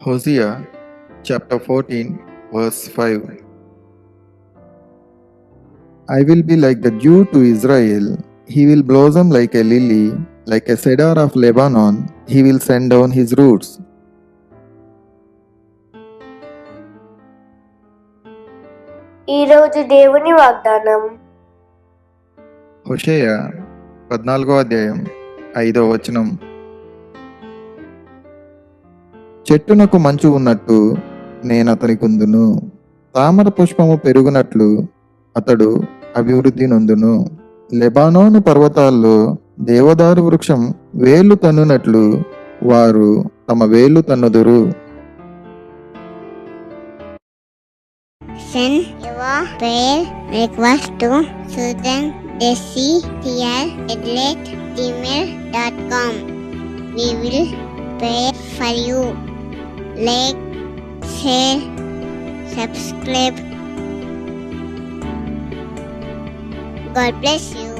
Hosea chapter 14, verse 5. I will be like the dew to Israel. He will blossom like a lily, like a cedar of Lebanon. He will send down his roots. ఈరోజు దేవుని వాగ్దానం హోషేయ 14వ అధ్యాయం 5వ వచనం. చెట్టునకు మంచు ఉన్నట్టు నేనతనికుందును, తామర పుష్పము పెరుగునట్లు అతడు అభివృద్ధి నొందును. లెబానోను పర్వతాల్లో దేవదారు వృక్షం వేళ్లు తన్నునట్లు వారు తమ వేళ్లు తన్నుదురు. Send your prayer request to SusanDesi@gmail.com. We will pray for you. Like, share, subscribe. God bless you.